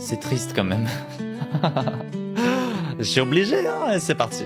C'est triste quand même. Je suis obligé, hein, et c'est parti.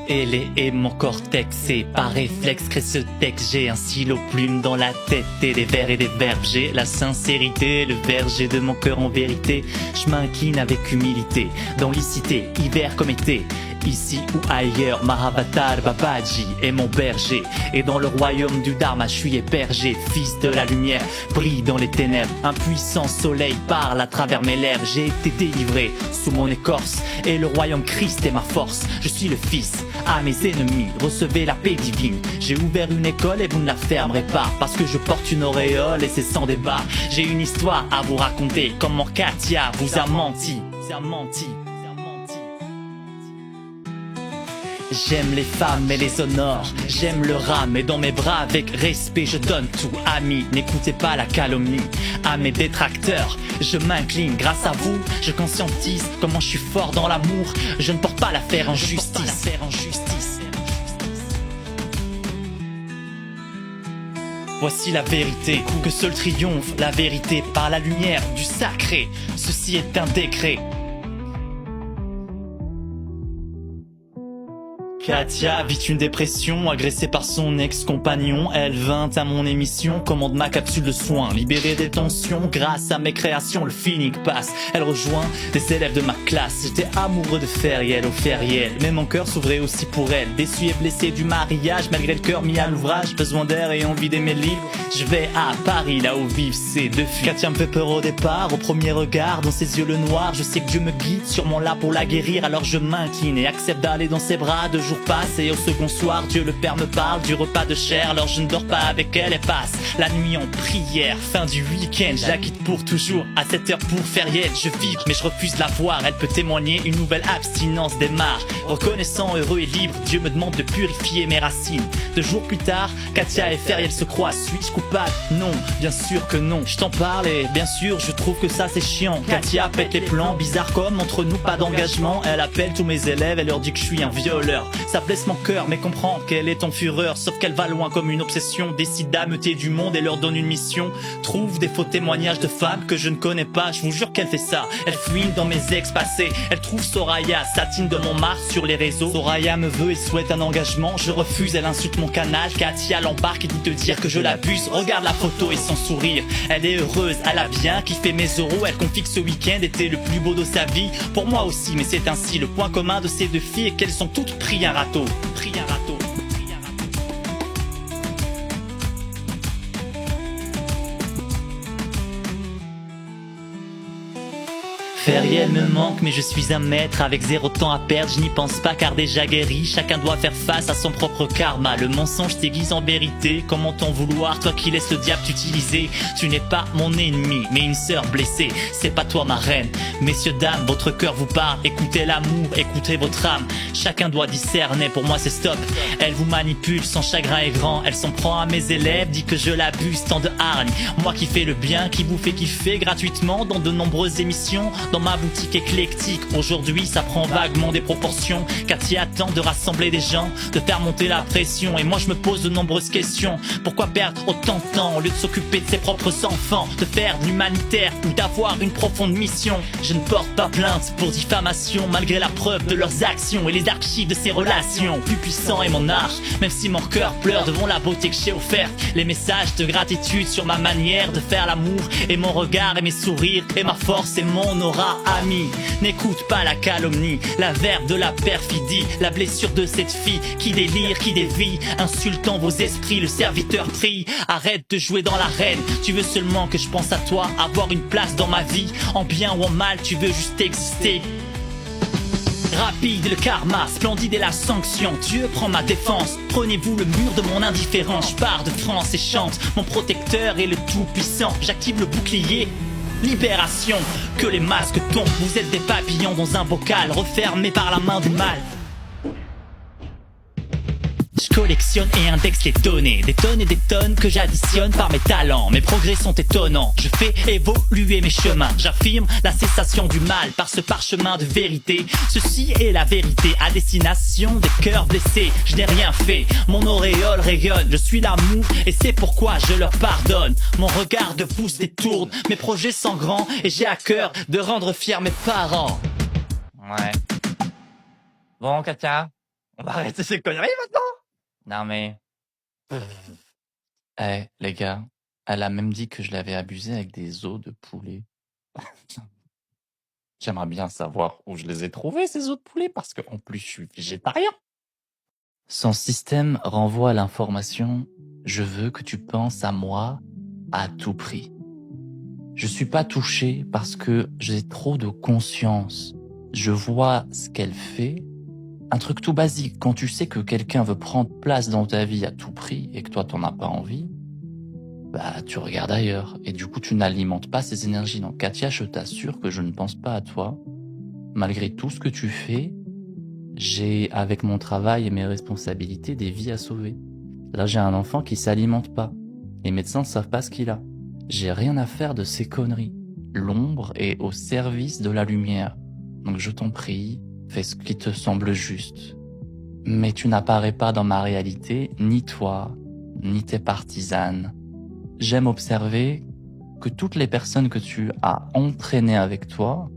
Et mon cortex, c'est par réflexe crée ce texte. J'ai un stylo plume dans la tête et des vers et des verbes. J'ai la sincérité, le verger de mon cœur en vérité. Je m'incline avec humilité dans l'icité, hiver comme été. Ici ou ailleurs, Mahavatar Babaji est mon berger. Et dans le royaume du Dharma, je suis hébergé. Fils de la lumière, brille dans les ténèbres. Un puissant soleil parle à travers mes lèvres. J'ai été délivré sous mon écorce. Et le royaume Christ est ma force. Je suis le fils à mes ennemis. Recevez la paix divine. J'ai ouvert une école et vous ne la fermerez pas. Parce que je porte une auréole et c'est sans débat. J'ai une histoire à vous raconter. Comment Katia vous a menti. J'aime les femmes et les honore, j'aime le rame et dans mes bras avec respect je donne tout. Amis, n'écoutez pas la calomnie. À mes détracteurs, je m'incline grâce à vous. Je conscientise comment je suis fort dans l'amour. Je ne porte pas l'affaire en justice. Voici la vérité, que seul triomphe la vérité par la lumière du sacré. Ceci est un décret. Katia vit une dépression, agressée par son ex-compagnon. Elle vint à mon émission, commande ma capsule de soins. Libérée des tensions, grâce à mes créations, le feeling passe. Elle rejoint des élèves de ma classe. J'étais amoureux de Feriel, au Feriel. Mais mon cœur s'ouvrait aussi pour elle. Déçu et blessé du mariage, malgré le cœur mis à l'ouvrage. Besoin d'air et envie d'aimer le livre. Je vais à Paris, là où vivent ces deux filles. Katia me fait peur au départ, au premier regard. Dans ses yeux le noir, je sais que Dieu me guide. Sûrement là pour la guérir, alors je m'incline et accepte d'aller dans ses bras. 2 jours passent et au second soir Dieu le Père me parle du repas de chair. Alors je ne dors pas avec elle et passe la nuit en prière. Fin du week-end, je la quitte pour toujours. À 7h pour Feriel, je vibre mais je refuse de la voir. Elle peut témoigner, une nouvelle abstinence démarre. Reconnaissant, heureux et libre, Dieu me demande de purifier mes racines. 2 jours plus tard, Katia et Feriel se croisent. Suis-je coupable? Non, bien sûr que non. Je t'en parle et bien sûr je trouve que ça c'est chiant. Katia pète les plans, bizarre comme entre nous pas d'engagement. Elle appelle tous mes élèves, elle leur dit que je suis un violeur. Ça blesse mon cœur mais comprends qu'elle est en fureur. Sauf qu'elle va loin comme une obsession. Décide d'ameuter du monde et leur donne une mission. Trouve des faux témoignages de femmes que je ne connais pas. Je vous jure qu'elle fait ça. Elle fouine dans mes ex passés. Elle trouve Soraya, Satine de Montmartre sur les réseaux. Soraya me veut et souhaite un engagement. Je refuse, elle insulte mon canal. Katia l'embarque et dit te dire que je l'abuse. Regarde la photo et son sourire. Elle est heureuse, elle a bien kiffé mes euros. Elle confie que ce week-end était le plus beau de sa vie. Pour moi aussi, mais c'est ainsi. Le point commun de ces deux filles est qu'elles ont toutes pris un râteau. Feriel me manque mais je suis un maître avec 0 temps à perdre, je n'y pense pas car déjà guéri. Chacun doit faire face à son propre karma. Le mensonge t'aiguise en vérité. Comment t'en vouloir, toi qui laisses le diable t'utiliser? Tu n'es pas mon ennemi mais une sœur blessée. C'est pas toi ma reine. Messieurs dames, votre cœur vous parle. Écoutez l'amour, écoutez votre âme. Chacun doit discerner, pour moi c'est stop. Elle vous manipule, son chagrin est grand. Elle s'en prend à mes élèves, dit que je l'abuse. Tant de hargne, moi qui fais le bien, qui vous fait kiffer gratuitement dans de nombreuses émissions. Dans ma boutique éclectique, aujourd'hui ça prend vaguement des proportions. Katia attend de rassembler des gens, de faire monter la pression. Et moi je me pose de nombreuses questions. Pourquoi perdre autant de temps au lieu de s'occuper de ses propres enfants, de faire de l'humanitaire ou d'avoir une profonde mission? Je ne porte pas plainte pour diffamation, malgré la preuve de leurs actions et les archives de ces relations. Plus puissant est mon art, même si mon cœur pleure devant la beauté que j'ai offerte. Les messages de gratitude sur ma manière de faire l'amour, et mon regard et mes sourires, et ma force et mon aura. Ami, n'écoute pas la calomnie, la verve de la perfidie, la blessure de cette fille qui délire, qui dévie, insultant vos esprits, le serviteur prie. Arrête de jouer dans l'arène, tu veux seulement que je pense à toi, avoir une place dans ma vie, en bien ou en mal, tu veux juste exister. Rapide le karma, splendide est la sanction. Dieu prend ma défense, prenez-vous le mur de mon indifférence. Je pars de France et chante, mon protecteur est le tout-puissant. J'active le bouclier, libération, que les masques tombent. Vous êtes des papillons dans un bocal, refermés par la main du mal. Je collectionne et indexe les données. Des tonnes et des tonnes que j'additionne par mes talents. Mes progrès sont étonnants, je fais évoluer mes chemins. J'affirme la cessation du mal par ce parchemin de vérité. Ceci est la vérité à destination des cœurs blessés. Je n'ai rien fait, mon auréole rayonne. Je suis l'amour et c'est pourquoi je leur pardonne. Mon regard de pouce détourne, mes projets sont grands et j'ai à cœur de rendre fiers mes parents. Ouais. Bon, Katia, on va arrêter ces conneries maintenant? Non mais... les gars, elle a même dit que je l'avais abusé avec des os de poulet. J'aimerais bien savoir où je les ai trouvés, ces os de poulet, parce qu'en plus, je suis végétarien. Son système renvoie à l'information « Je veux que tu penses à moi à tout prix ». Je suis pas touché parce que j'ai trop de conscience. Je vois ce qu'elle fait. Un truc tout basique, quand tu sais que quelqu'un veut prendre place dans ta vie à tout prix et que toi t'en as pas envie, bah tu regardes ailleurs et du coup tu n'alimentes pas ces énergies. Donc Katia, je t'assure que je ne pense pas à toi. Malgré tout ce que tu fais, j'ai avec mon travail et mes responsabilités des vies à sauver. Là j'ai un enfant qui s'alimente pas. Les médecins ne savent pas ce qu'il a. J'ai rien à faire de ces conneries. L'ombre est au service de la lumière. Donc je t'en prie, fais ce qui te semble juste. Mais tu n'apparais pas dans ma réalité, ni toi, ni tes partisanes. J'aime observer que toutes les personnes que tu as entraînées avec toi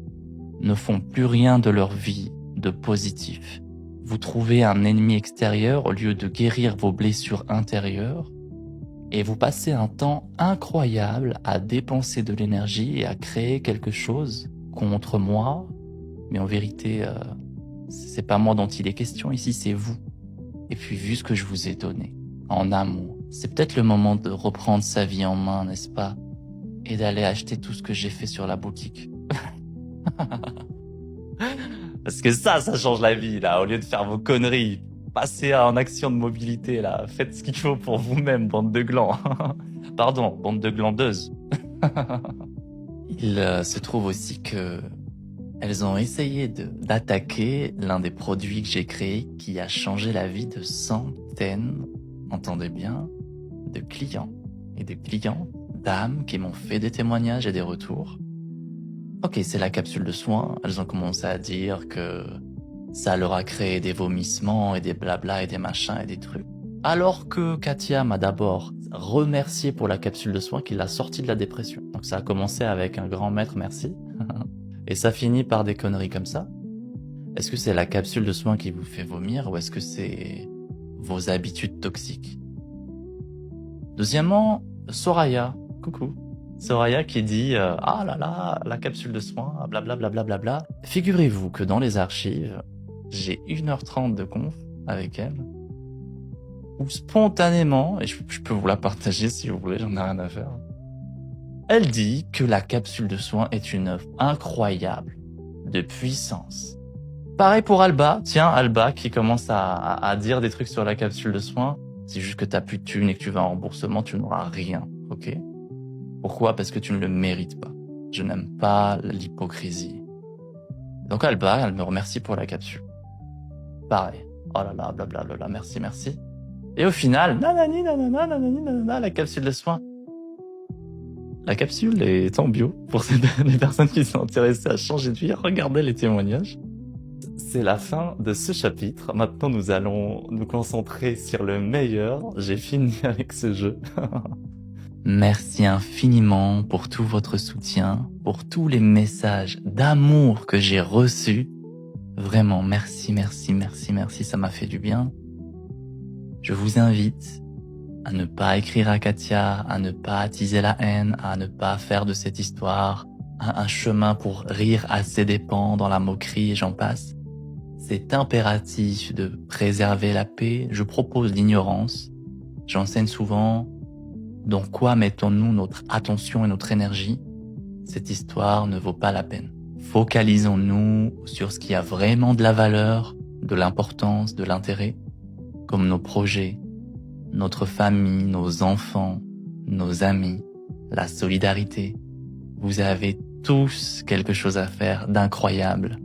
ne font plus rien de leur vie de positif. Vous trouvez un ennemi extérieur au lieu de guérir vos blessures intérieures et vous passez un temps incroyable à dépenser de l'énergie et à créer quelque chose contre moi. Mais en vérité, c'est pas moi dont il est question ici, c'est vous. Et puis vu ce que je vous ai donné, en amour, c'est peut-être le moment de reprendre sa vie en main, n'est-ce pas? Et d'aller acheter tout ce que j'ai fait sur la boutique. Parce que ça change la vie, là. Au lieu de faire vos conneries, passez en action de mobilité, là. Faites ce qu'il faut pour vous-même, bande de glands. Pardon, bande de glandeuses. Il se trouve aussi que elles ont essayé d'attaquer l'un des produits que j'ai créé qui a changé la vie de centaines, entendez bien, de clients et de clientes, dames qui m'ont fait des témoignages et des retours. Ok, c'est la capsule de soins. Elles ont commencé à dire que ça leur a créé des vomissements et des blabla et des machins et des trucs. Alors que Katia m'a d'abord remercié pour la capsule de soins qui l'a sortie de la dépression. Donc ça a commencé avec un grand maître merci. Et ça finit par des conneries comme ça. Est-ce que c'est la capsule de soins qui vous fait vomir ou est-ce que c'est vos habitudes toxiques? Deuxièmement, Soraya. Coucou. Soraya qui dit ah là là, la capsule de soins, blablabla. Bla bla bla. Figurez-vous que dans les archives, j'ai 1h30 de conf avec elle, où spontanément, et je peux vous la partager si vous voulez, j'en ai rien à faire, elle dit que la capsule de soins est une œuvre incroyable de puissance. Pareil pour Alba, tiens Alba qui commence à dire des trucs sur la capsule de soins, c'est juste que t'as plus de thunes et que tu vas en remboursement, tu n'auras rien, ok? Pourquoi? Parce que tu ne le mérites pas. Je n'aime pas l'hypocrisie. Donc Alba, elle me remercie pour la capsule. Pareil. Oh là là, blablabla, merci. Et au final, nanana, la capsule de soins. La capsule est en bio pour les personnes qui sont intéressées à changer de vie. Regardez les témoignages. C'est la fin de ce chapitre. Maintenant, nous allons nous concentrer sur le meilleur. J'ai fini avec ce jeu. Merci infiniment pour tout votre soutien, pour tous les messages d'amour que j'ai reçus. Vraiment, merci, ça m'a fait du bien. Je vous invite à ne pas écrire à Katia, à ne pas attiser la haine, à ne pas faire de cette histoire un chemin pour rire à ses dépens dans la moquerie et j'en passe. C'est impératif de préserver la paix. Je propose l'ignorance. J'enseigne souvent dans quoi mettons-nous notre attention et notre énergie. Cette histoire ne vaut pas la peine. Focalisons-nous sur ce qui a vraiment de la valeur, de l'importance, de l'intérêt, comme nos projets, notre famille, nos enfants, nos amis, la solidarité. Vous avez tous quelque chose à faire d'incroyable.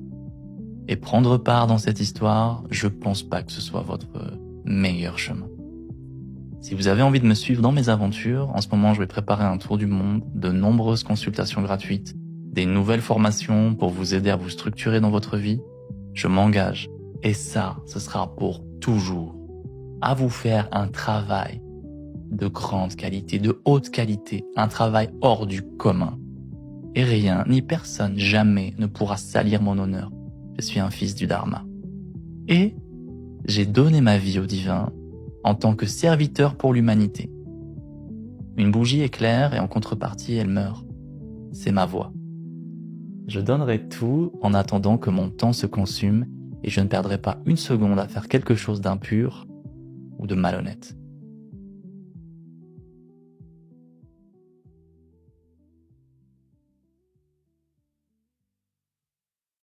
Et prendre part dans cette histoire, je pense pas que ce soit votre meilleur chemin. Si vous avez envie de me suivre dans mes aventures, en ce moment je vais préparer un tour du monde, de nombreuses consultations gratuites, des nouvelles formations pour vous aider à vous structurer dans votre vie. Je m'engage, et ça, ce sera pour toujours, à vous faire un travail de grande qualité, de haute qualité, un travail hors du commun. Et rien, ni personne, jamais ne pourra salir mon honneur. Je suis un fils du Dharma. Et j'ai donné ma vie au divin en tant que serviteur pour l'humanité. Une bougie éclaire et en contrepartie, elle meurt. C'est ma voix. Je donnerai tout en attendant que mon temps se consume et je ne perdrai pas une seconde à faire quelque chose d'impur ou de malhonnête.